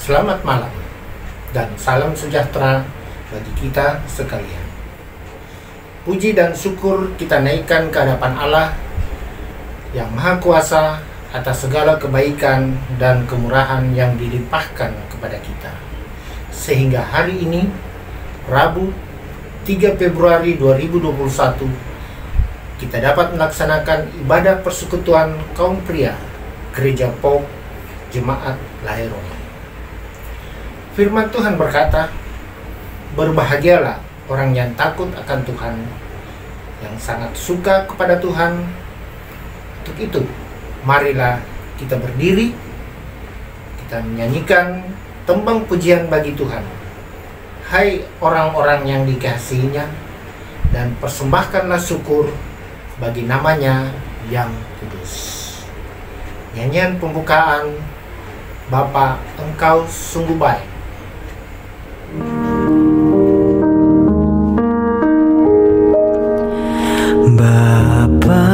Selamat malam dan salam sejahtera bagi kita sekalian. Puji dan syukur kita naikkan ke hadapan Allah yang Maha Kuasa atas segala kebaikan dan kemurahan yang dilimpahkan kepada kita. Sehingga hari ini, Rabu 3 Februari 2021, kita dapat melaksanakan ibadah persekutuan kaum pria Gereja POG Jemaat Laheroi. Firman Tuhan berkata, "Berbahagialah orang yang takut akan Tuhan, yang sangat suka kepada Tuhan." Untuk itu, marilah kita berdiri, kita menyanyikan tembang pujian bagi Tuhan. Hai orang-orang yang dikasihinya, dan persembahkanlah syukur bagi namanya yang kudus. Nyanyian pembukaan, Bapa Engkau sungguh baik. Bapa,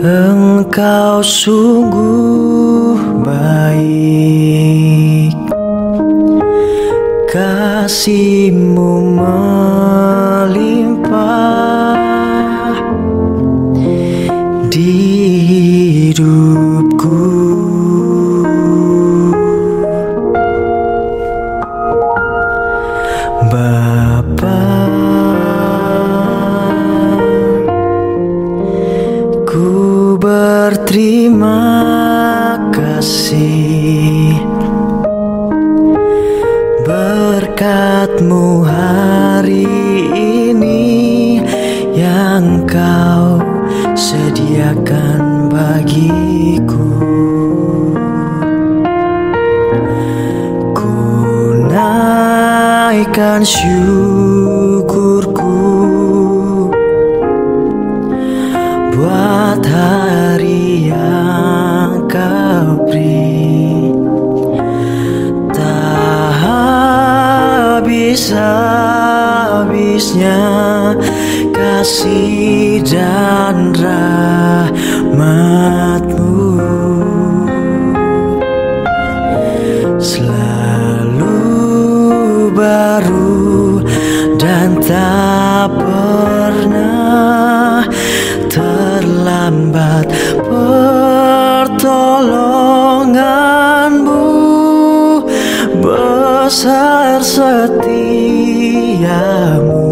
Engkau sungguh baik, kasih-Mu melimpah di hidupku. Bapa, ku berterima kasih berkat-Mu hari ini yang Kau sediakan bagiku. Ku naikkan syukurku buat hari yang Kau beri. Tak habis-habisnya kasih dan rahmat-Mu, selalu baru dan tak pernah terlambat. Pertolongan-Mu besar, setia-Mu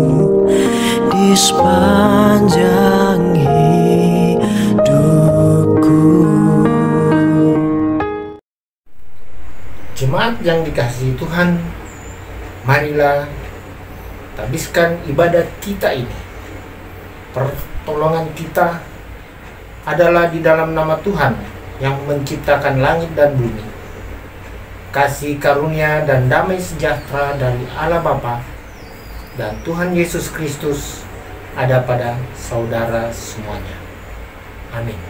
di sepanjang hidupku. Jemaat yang dikasihi Tuhan, marilah habiskan ibadat kita ini. Pertolongan kita adalah di dalam nama Tuhan yang menciptakan langit dan bumi. Kasih karunia dan damai sejahtera dari Allah Bapa dan Tuhan Yesus Kristus ada pada saudara semuanya. Amin.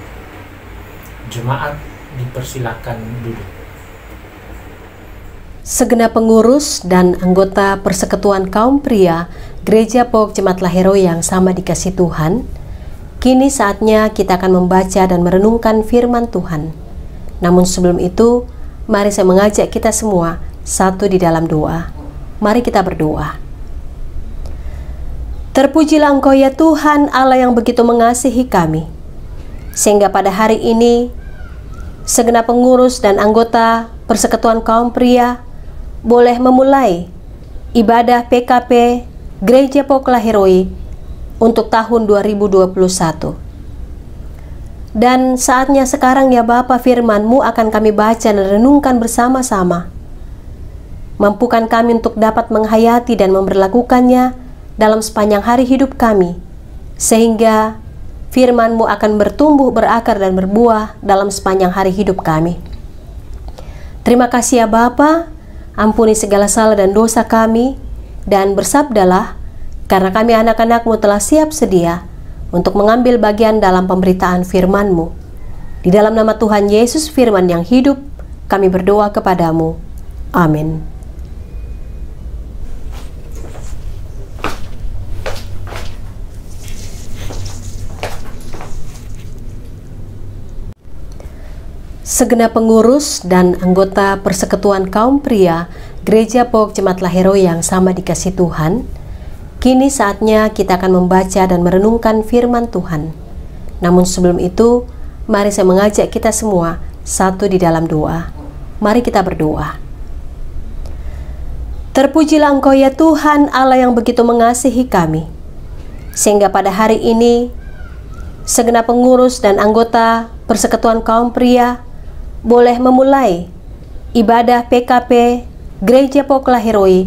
Jemaat dipersilakan duduk. Segenap pengurus dan anggota persekutuan kaum pria Gereja POG Jemaat Laheroi yang sama dikasihi Tuhan, kini saatnya kita akan membaca dan merenungkan firman Tuhan. Namun sebelum itu, mari saya mengajak kita semua satu di dalam doa. Mari kita berdoa. Terpujilah Engkau ya Tuhan Allah yang begitu mengasihi kami, sehingga pada hari ini segenap pengurus dan anggota persekutuan kaum pria boleh memulai ibadah PKP Gereja POG Laheroi untuk tahun 2021. Dan saatnya sekarang ya Bapa, firman-Mu akan kami baca dan renungkan bersama-sama. Mampukan kami untuk dapat menghayati dan memberlakukannya dalam sepanjang hari hidup kami, sehingga firman-Mu akan bertumbuh, berakar dan berbuah dalam sepanjang hari hidup kami. Terima kasih ya Bapa, ampuni segala salah dan dosa kami, dan bersabdalah, karena kami anak-anak-Mu telah siap sedia untuk mengambil bagian dalam pemberitaan firman-Mu. Di dalam nama Tuhan Yesus firman yang hidup, kami berdoa kepadamu. Amin. Segenap pengurus dan anggota Persekutuan Kaum Pria Gereja Pok Jemaat Laheroi yang sama dikasih Tuhan, kini saatnya kita akan membaca dan merenungkan firman Tuhan. Namun sebelum itu, mari saya mengajak kita semua satu di dalam doa. Mari kita berdoa. Terpujilah Engkau ya Tuhan Allah yang begitu mengasihi kami, sehingga pada hari ini segenap pengurus dan anggota Persekutuan Kaum Pria boleh memulai ibadah PKP Gereja Pok Laheroi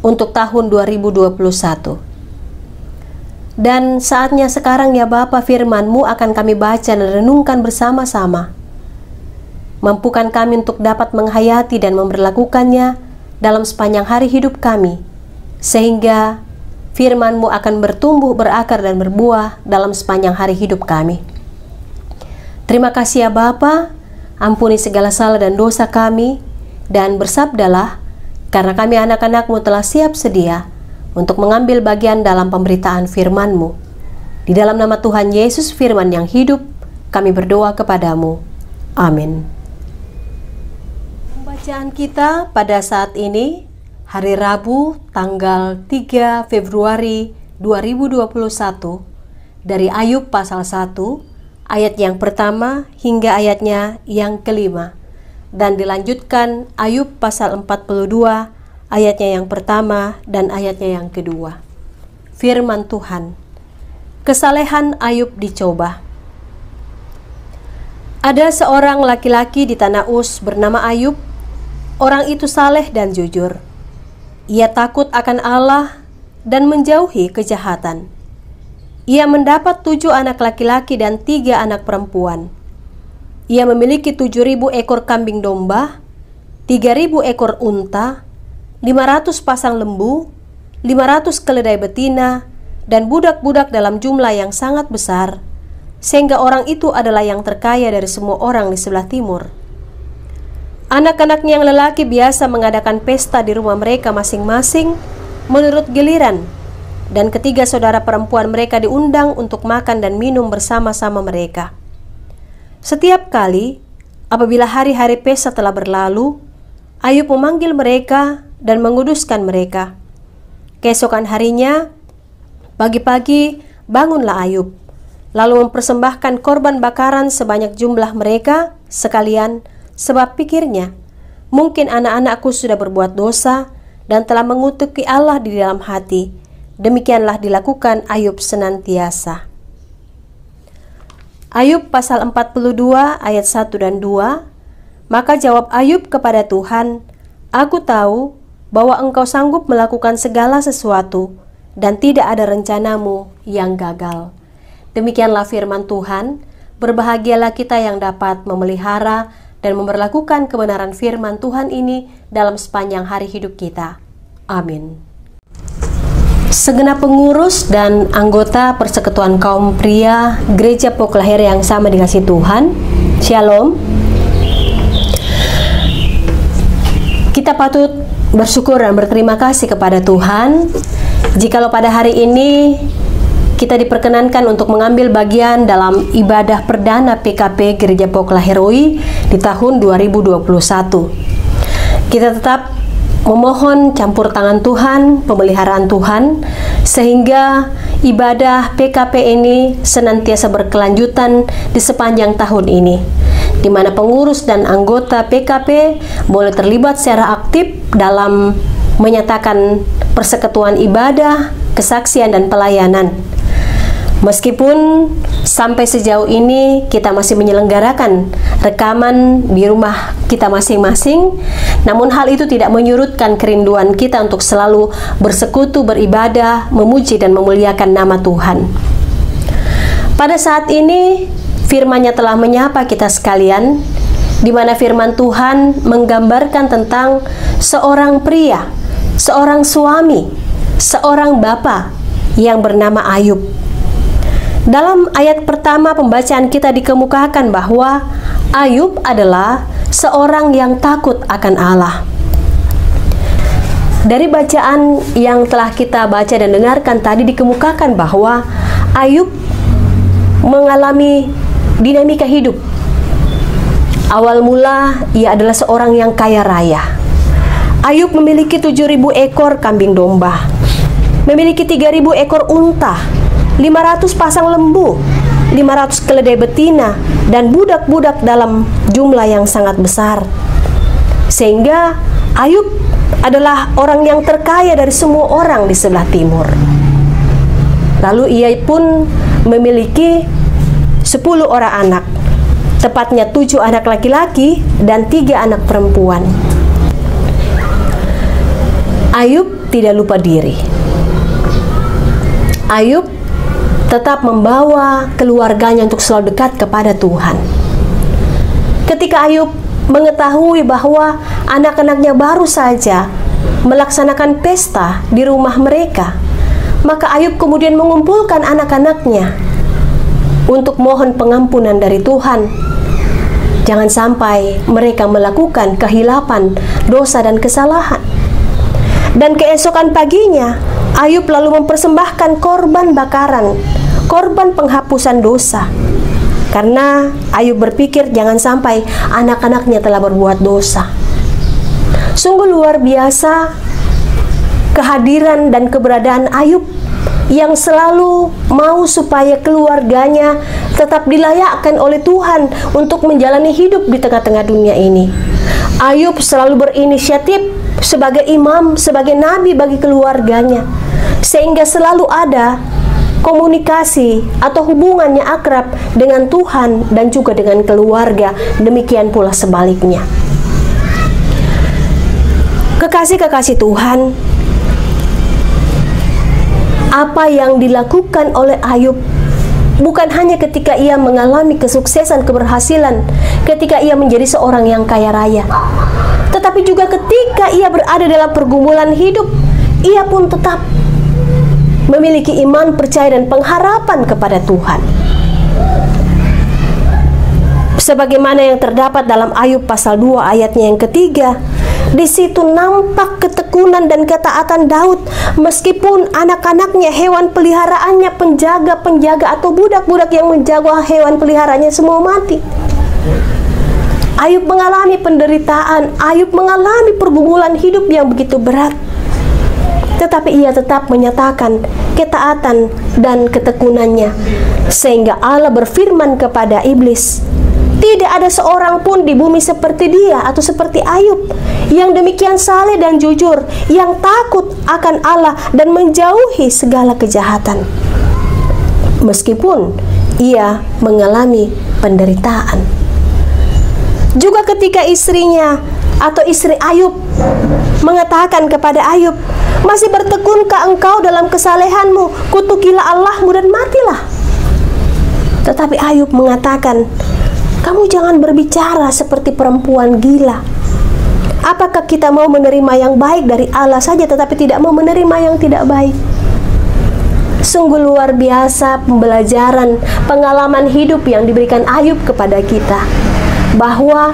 untuk tahun 2021. Dan saatnya sekarang ya Bapa, firman-Mu akan kami baca dan renungkan bersama-sama. Mampukan kami untuk dapat menghayati dan memberlakukannya dalam sepanjang hari hidup kami, sehingga firman-Mu akan bertumbuh, berakar dan berbuah dalam sepanjang hari hidup kami. Terima kasih ya Bapa, ampuni segala salah dan dosa kami, dan bersabdalah, karena kami anak-anak-Mu telah siap sedia untuk mengambil bagian dalam pemberitaan firman-Mu. Di dalam nama Tuhan Yesus firman yang hidup, kami berdoa kepadamu. Amin. Pembacaan kita pada saat ini, hari Rabu tanggal 3 Februari 2021, dari Ayub pasal 1, ayat yang pertama hingga ayatnya yang kelima, dan dilanjutkan Ayub pasal 42, ayatnya yang pertama dan ayatnya yang kedua. Firman Tuhan. Kesalehan Ayub dicoba. Ada seorang laki-laki di tanah Uz bernama Ayub. Orang itu saleh dan jujur. Ia takut akan Allah dan menjauhi kejahatan. Ia mendapat 7 anak laki-laki dan 3 anak perempuan. Ia memiliki 7.000 ekor kambing domba, 3.000 ekor unta, 500 pasang lembu, 500 keledai betina, dan budak-budak dalam jumlah yang sangat besar, sehingga orang itu adalah yang terkaya dari semua orang di sebelah timur. Anak-anaknya yang lelaki biasa mengadakan pesta di rumah mereka masing-masing menurut giliran, dan ketiga saudara perempuan mereka diundang untuk makan dan minum bersama-sama mereka. Setiap kali apabila hari-hari pesta telah berlalu, Ayub memanggil mereka dan menguduskan mereka. Keesokan harinya, pagi-pagi bangunlah Ayub, lalu mempersembahkan korban bakaran sebanyak jumlah mereka sekalian, sebab pikirnya, mungkin anak-anakku sudah berbuat dosa dan telah mengutuki Allah di dalam hati. Demikianlah dilakukan Ayub senantiasa. Ayub pasal 42 ayat 1 dan 2. Maka jawab Ayub kepada Tuhan, aku tahu bahwa Engkau sanggup melakukan segala sesuatu dan tidak ada rencanamu yang gagal. Demikianlah firman Tuhan. Berbahagialah kita yang dapat memelihara dan memberlakukan kebenaran firman Tuhan ini dalam sepanjang hari hidup kita. Amin. Segenap pengurus dan anggota Persekutuan Kaum Pria Gereja Pok Laheroi yang sama dikasih Tuhan, Shalom. Kita patut bersyukur dan berterima kasih kepada Tuhan jikalau pada hari ini kita diperkenankan untuk mengambil bagian dalam ibadah perdana PKP Gereja Pok Laheroi di tahun 2021. Kita tetap memohon campur tangan Tuhan, pemeliharaan Tuhan, sehingga ibadah PKP ini senantiasa berkelanjutan di sepanjang tahun ini, di mana pengurus dan anggota PKP boleh terlibat secara aktif dalam menyatakan persekutuan ibadah, kesaksian dan pelayanan. Meskipun sampai sejauh ini kita masih menyelenggarakan rekaman di rumah kita masing-masing, namun hal itu tidak menyurutkan kerinduan kita untuk selalu bersekutu, beribadah, memuji dan memuliakan nama Tuhan. Pada saat ini firman-Nya telah menyapa kita sekalian, di mana firman Tuhan menggambarkan tentang seorang pria, seorang suami, seorang bapa yang bernama Ayub. Dalam ayat pertama pembacaan kita dikemukakan bahwa Ayub adalah seorang yang takut akan Allah. Dari bacaan yang telah kita baca dan dengarkan tadi dikemukakan bahwa Ayub mengalami dinamika hidup. Awal mula ia adalah seorang yang kaya raya. Ayub memiliki 7.000 ekor kambing domba, memiliki 3.000 ekor unta, 500 pasang lembu, 500 keledai betina, dan budak-budak dalam jumlah yang sangat besar. Sehingga Ayub adalah orang yang terkaya dari semua orang di sebelah timur. Lalu ia pun memiliki 10 orang anak, tepatnya 7 anak laki-laki dan 3 anak perempuan. Ayub tidak lupa diri. Ayub tetap membawa keluarganya untuk selalu dekat kepada Tuhan. Ketika Ayub mengetahui bahwa anak-anaknya baru saja melaksanakan pesta di rumah mereka, maka Ayub kemudian mengumpulkan anak-anaknya untuk mohon pengampunan dari Tuhan. Jangan sampai mereka melakukan kehilapan, dosa dan kesalahan. Dan keesokan paginya, Ayub lalu mempersembahkan korban bakaran, korban penghapusan dosa. Karena Ayub berpikir jangan sampai anak-anaknya telah berbuat dosa. Sungguh luar biasa kehadiran dan keberadaan Ayub yang selalu mau supaya keluarganya tetap dilayakkan oleh Tuhan untuk menjalani hidup di tengah-tengah dunia ini. Ayub selalu berinisiatif sebagai imam, sebagai nabi bagi keluarganya, sehingga selalu ada komunikasi atau hubungannya akrab dengan Tuhan dan juga dengan keluarga. Demikian pula sebaliknya. Kekasih-kekasih Tuhan, apa yang dilakukan oleh Ayub bukan hanya ketika ia mengalami kesuksesan, keberhasilan, ketika ia menjadi seorang yang kaya raya, tetapi juga ketika ia berada dalam pergumulan hidup, ia pun tetap memiliki iman, percaya, dan pengharapan kepada Tuhan. Sebagaimana yang terdapat dalam Ayub pasal 2 ayatnya yang ketiga, di situ nampak ketekunan dan ketaatan Daud, meskipun anak-anaknya, hewan peliharaannya, penjaga-penjaga atau budak-budak yang menjaga hewan peliharaannya semua mati. Ayub mengalami penderitaan, Ayub mengalami pergumulan hidup yang begitu berat, tetapi ia tetap menyatakan ketaatan dan ketekunannya, sehingga Allah berfirman kepada iblis, tidak ada seorang pun di bumi seperti dia atau seperti Ayub yang demikian saleh dan jujur, yang takut akan Allah dan menjauhi segala kejahatan. Meskipun ia mengalami penderitaan. Juga ketika istrinya atau istri Ayub mengatakan kepada Ayub, masih bertekunkah engkau dalam kesalehanmu? Kutukilah Allahmu dan matilah. Tetapi Ayub mengatakan, kamu jangan berbicara seperti perempuan gila. Apakah kita mau menerima yang baik dari Allah saja tetapi tidak mau menerima yang tidak baik? Sungguh luar biasa pembelajaran, pengalaman hidup yang diberikan Ayub kepada kita, bahwa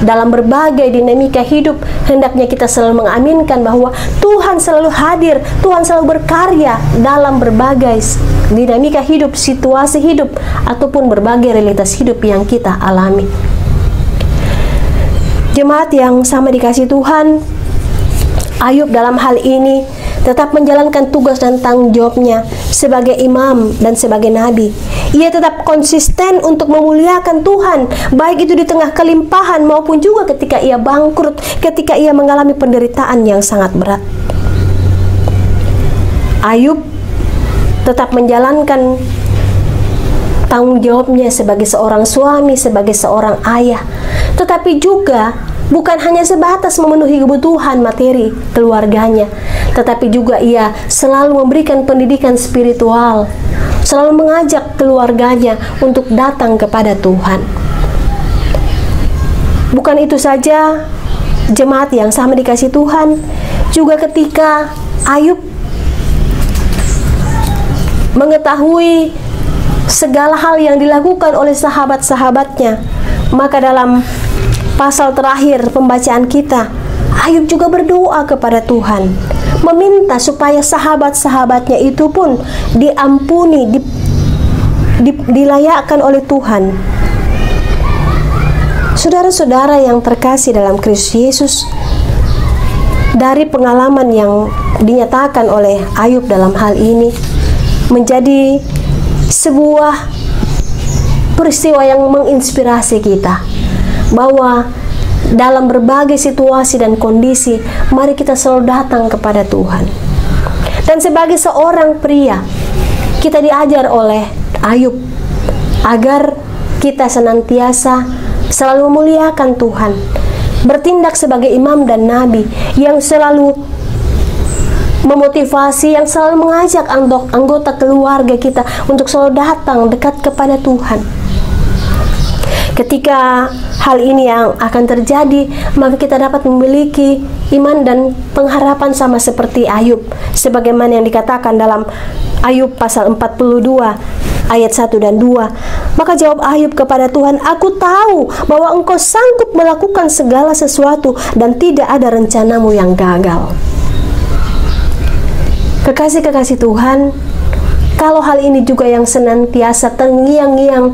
dalam berbagai dinamika hidup hendaknya kita selalu mengaminkan bahwa Tuhan selalu hadir, Tuhan selalu berkarya dalam berbagai dinamika hidup, situasi hidup, ataupun berbagai realitas hidup yang kita alami. Jemaat yang sama dikasih Tuhan, Ayub dalam hal ini tetap menjalankan tugas dan tanggung jawabnya sebagai imam dan sebagai nabi. Ia tetap konsisten untuk memuliakan Tuhan, baik itu di tengah kelimpahan maupun juga ketika ia bangkrut, ketika ia mengalami penderitaan yang sangat berat. Ayub tetap menjalankan tanggung jawabnya sebagai seorang suami, sebagai seorang ayah, tetapi juga bukan hanya sebatas memenuhi kebutuhan materi keluarganya, tetapi juga ia selalu memberikan pendidikan spiritual, selalu mengajak keluarganya untuk datang kepada Tuhan. Bukan itu saja, jemaat yang sama dikasih Tuhan, juga ketika Ayub mengetahui segala hal yang dilakukan oleh sahabat-sahabatnya, maka dalam pasal terakhir pembacaan kita, Ayub juga berdoa kepada Tuhan, meminta supaya sahabat-sahabatnya itu pun diampuni, dilayakkan oleh Tuhan. Saudara-saudara yang terkasih dalam Kristus Yesus, dari pengalaman yang dinyatakan oleh Ayub dalam hal ini menjadi sebuah peristiwa yang menginspirasi kita, bahwa dalam berbagai situasi dan kondisi, mari kita selalu datang kepada Tuhan. Dan sebagai seorang pria, kita diajar oleh Ayub agar kita senantiasa selalu memuliakan Tuhan, bertindak sebagai imam dan nabi yang selalu memotivasi, yang selalu mengajak anggota keluarga kita untuk selalu datang dekat kepada Tuhan. Ketika hal ini yang akan terjadi, maka kita dapat memiliki iman dan pengharapan sama seperti Ayub, sebagaimana yang dikatakan dalam Ayub pasal 42 ayat 1 dan 2. Maka jawab Ayub kepada Tuhan, "Aku tahu bahwa Engkau sanggup melakukan segala sesuatu dan tidak ada rencanamu yang gagal." Kekasih-kekasih Tuhan, kalau hal ini juga yang senantiasa terngiang-ngiang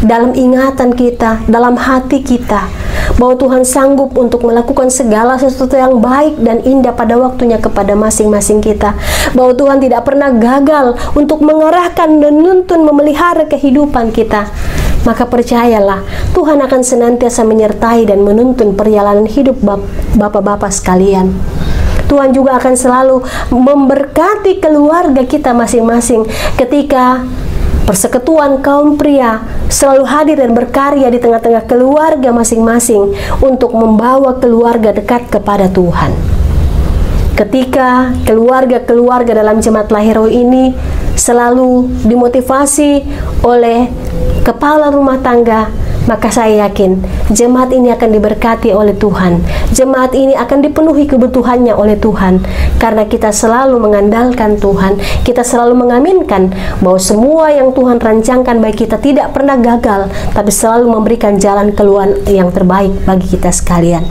dalam ingatan kita, dalam hati kita, bahwa Tuhan sanggup untuk melakukan segala sesuatu yang baik dan indah pada waktunya kepada masing-masing kita, bahwa Tuhan tidak pernah gagal untuk mengarahkan dan menuntun memelihara kehidupan kita, maka percayalah, Tuhan akan senantiasa menyertai dan menuntun perjalanan hidup bapak-bapak sekalian. Tuhan juga akan selalu memberkati keluarga kita masing-masing ketika persekutuan kaum pria selalu hadir dan berkarya di tengah-tengah keluarga masing-masing untuk membawa keluarga dekat kepada Tuhan. Ketika keluarga-keluarga dalam jemaat Lahiroi ini selalu dimotivasi oleh kepala rumah tangga, maka saya yakin jemaat ini akan diberkati oleh Tuhan. Jemaat ini akan dipenuhi kebutuhannya oleh Tuhan, karena kita selalu mengandalkan Tuhan. Kita selalu mengaminkan bahwa semua yang Tuhan rancangkan bagi kita tidak pernah gagal, tapi selalu memberikan jalan keluar yang terbaik bagi kita sekalian.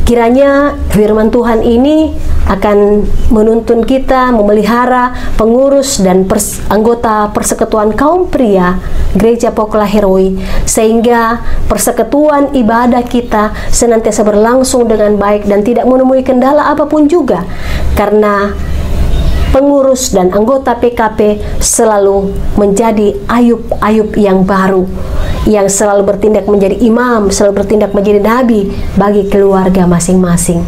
Kiranya firman Tuhan ini akan menuntun kita memelihara pengurus dan anggota persekutuan kaum pria Gereja Pokok Lahiroi, sehingga persekutuan ibadah kita senantiasa berlangsung dengan baik dan tidak menemui kendala apapun juga, karena pengurus dan anggota PKP selalu menjadi Ayub-Ayub yang baru, yang selalu bertindak menjadi imam, selalu bertindak menjadi nabi bagi keluarga masing-masing.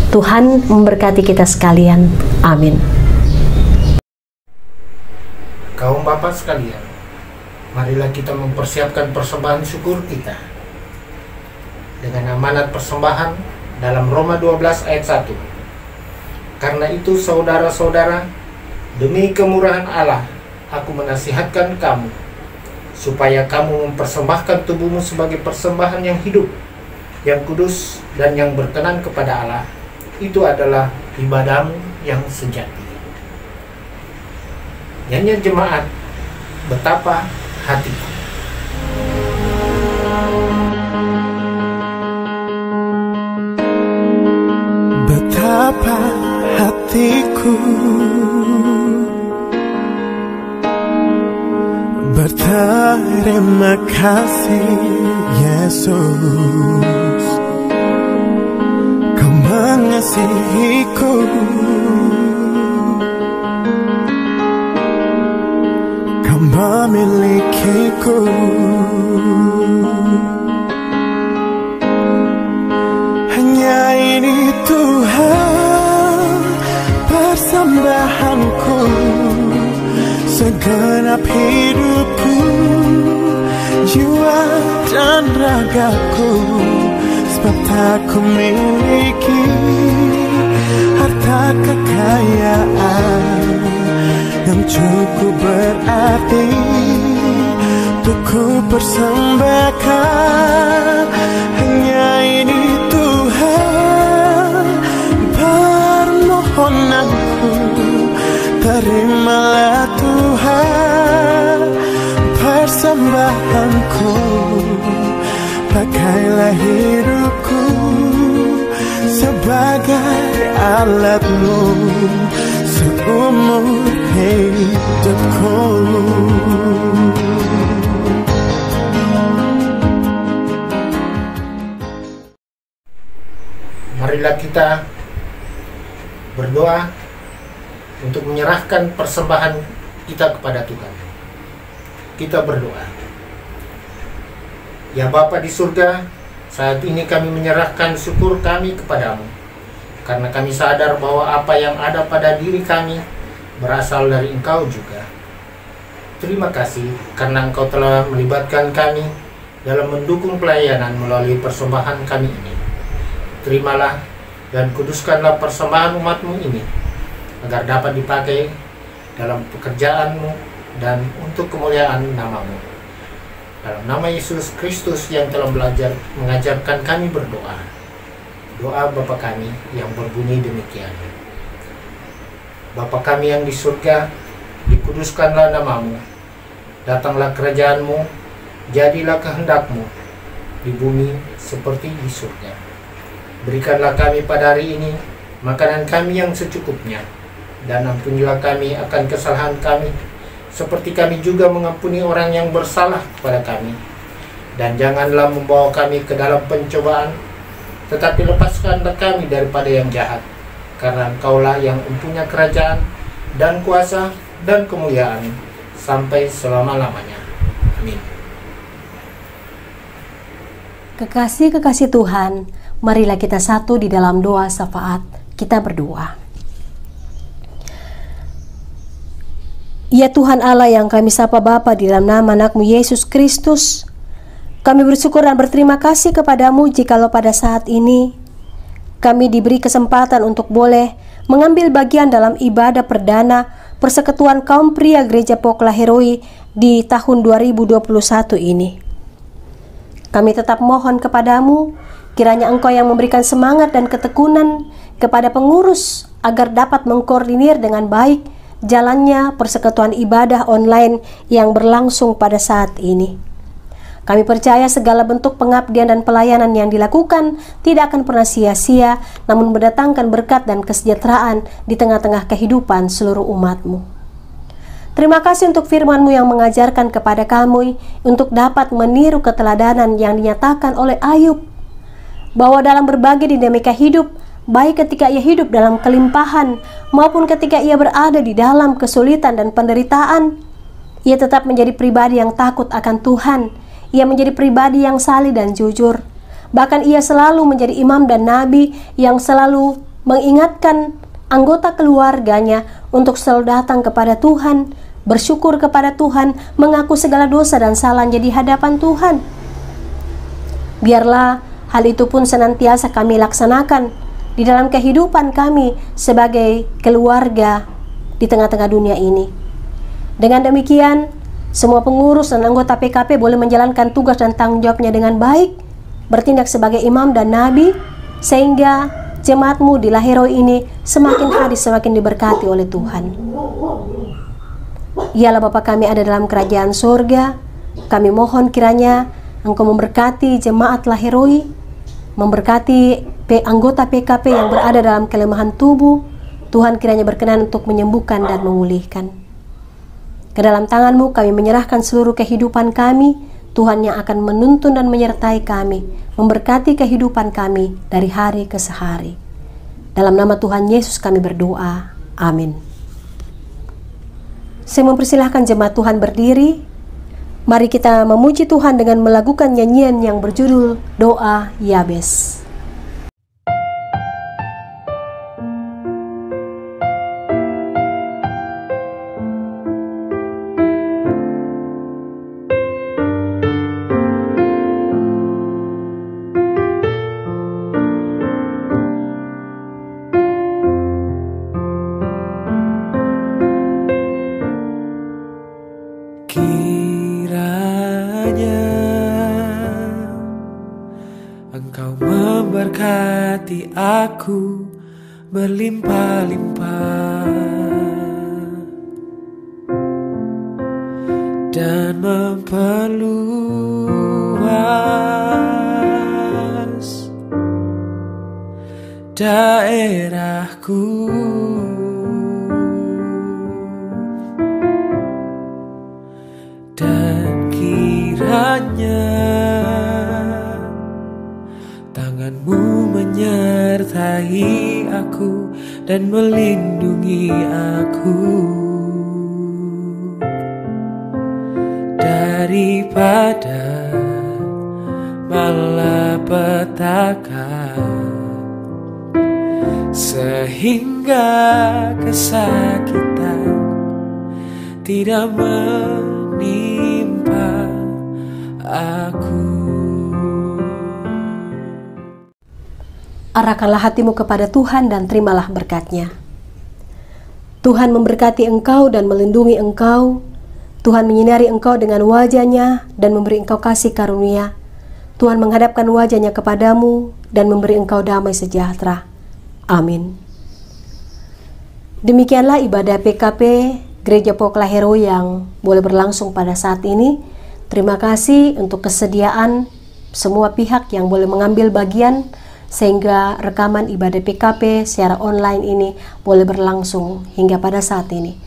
Tuhan memberkati kita sekalian. Amin. Kaum bapak sekalian, marilah kita mempersiapkan persembahan syukur kita dengan amanat persembahan dalam Roma 12 ayat 1. Karena itu saudara-saudara, demi kemurahan Allah, aku menasihatkan kamu, supaya kamu mempersembahkan tubuhmu sebagai persembahan yang hidup, yang kudus, dan yang berkenan kepada Allah. Itu adalah ibadahmu yang sejati. Nyanyian jemaat, betapa hatiku. Betapa hatiku berterima kasih Yesus, Kau mengasihiku, Kau memilikiku. Hanya ini Tuhan persembahanku, segenap hidupku, jiwa dan ragaku, sebab tak ku miliki harta kekayaan yang cukup berarti untuk ku persembahkan. Hanya ini Tuhan permohonanku, terimalah Tuhan persembahanku, pakailah hidupku sebagai alatmu seumur hidupku. Marilah kita berdoa untuk menyerahkan persembahan kita kepada Tuhan. Kita berdoa. Ya Bapa di surga, saat ini kami menyerahkan syukur kami kepadamu, karena kami sadar bahwa apa yang ada pada diri kami berasal dari Engkau juga. Terima kasih karena Engkau telah melibatkan kami dalam mendukung pelayanan melalui persembahan kami ini. Terimalah dan kuduskanlah persembahan umat-Mu ini, agar dapat dipakai dalam pekerjaan-Mu dan untuk kemuliaan nama-Mu. Dalam nama Yesus Kristus yang telah mengajarkan kami berdoa. Doa Bapa kami yang berbunyi demikian. Bapa kami yang di surga, dikuduskanlah nama-Mu. Datanglah kerajaan-Mu, jadilah kehendak-Mu di bumi seperti di surga. Berikanlah kami pada hari ini makanan kami yang secukupnya, dan ampunilah kami akan kesalahan kami, seperti kami juga mengampuni orang yang bersalah kepada kami. Dan janganlah membawa kami ke dalam pencobaan, tetapi lepaskanlah kami daripada yang jahat, karena Engkaulah yang mempunyai kerajaan dan kuasa dan kemuliaan sampai selama-lamanya. Amin. Kekasih-kekasih Tuhan, marilah kita satu di dalam doa syafaat. Kita berdoa. Ya Tuhan Allah yang kami sapa Bapa di dalam nama anak-Mu Yesus Kristus, kami bersyukur dan berterima kasih kepadamu jikalau pada saat ini kami diberi kesempatan untuk boleh mengambil bagian dalam ibadah perdana Persekutuan Kaum Pria Gereja Pokla Heroi di tahun 2021 ini. Kami tetap mohon kepadamu, kiranya Engkau yang memberikan semangat dan ketekunan kepada pengurus agar dapat mengkoordinir dengan baik jalannya persekutuan ibadah online yang berlangsung pada saat ini. Kami percaya segala bentuk pengabdian dan pelayanan yang dilakukan tidak akan pernah sia-sia, namun mendatangkan berkat dan kesejahteraan di tengah-tengah kehidupan seluruh umat-Mu. Terima kasih untuk firman-Mu yang mengajarkan kepada kami untuk dapat meniru keteladanan yang dinyatakan oleh Ayub, bahwa dalam berbagai dinamika hidup, baik ketika ia hidup dalam kelimpahan maupun ketika ia berada di dalam kesulitan dan penderitaan, ia tetap menjadi pribadi yang takut akan Tuhan. Ia menjadi pribadi yang saleh dan jujur. Bahkan ia selalu menjadi imam dan nabi yang selalu mengingatkan anggota keluarganya untuk selalu datang kepada Tuhan, bersyukur kepada Tuhan, mengaku segala dosa dan salahnya di hadapan Tuhan. Biarlah hal itu pun senantiasa kami laksanakan di dalam kehidupan kami sebagai keluarga di tengah-tengah dunia ini. Dengan demikian, semua pengurus dan anggota PKP boleh menjalankan tugas dan tanggung jawabnya dengan baik, bertindak sebagai imam dan nabi, sehingga jemaat-Mu di Lahiroi ini semakin hari semakin diberkati oleh Tuhan. Ialah Bapa kami ada dalam kerajaan surga, kami mohon kiranya Engkau memberkati jemaat Lahiroi, memberkati anggota PKP yang berada dalam kelemahan tubuh. Tuhan kiranya berkenan untuk menyembuhkan dan memulihkan. Ke dalam tangan-Mu kami menyerahkan seluruh kehidupan kami. Tuhan yang akan menuntun dan menyertai kami, memberkati kehidupan kami dari hari ke hari. Dalam nama Tuhan Yesus kami berdoa. Amin. Saya mempersilahkan jemaat Tuhan berdiri. Mari kita memuji Tuhan dengan melakukan nyanyian yang berjudul Doa Yabes. Engkau memberkati aku berlimpah-limpah dan memperluas daerahku, dan kiranya tangan-Mu menyertai menyertai aku dan melindungi aku daripada malapetaka, sehingga kesakitan tidak menimpa aku. Arahkanlah hatimu kepada Tuhan dan terimalah berkat-Nya. Tuhan memberkati engkau dan melindungi engkau. Tuhan menyinari engkau dengan wajah-Nya dan memberi engkau kasih karunia. Tuhan menghadapkan wajah-Nya kepadamu dan memberi engkau damai sejahtera. Amin. Demikianlah ibadah PKP Gereja Poklahero yang boleh berlangsung pada saat ini. Terima kasih untuk kesediaan semua pihak yang boleh mengambil bagian sehingga rekaman ibadah PKP secara online ini boleh berlangsung hingga pada saat ini.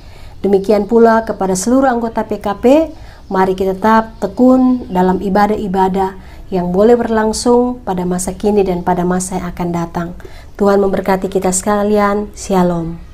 Demikian pula kepada seluruh anggota PKP, mari kita tetap tekun dalam ibadah-ibadah yang boleh berlangsung pada masa kini dan pada masa yang akan datang. Tuhan memberkati kita sekalian. Shalom.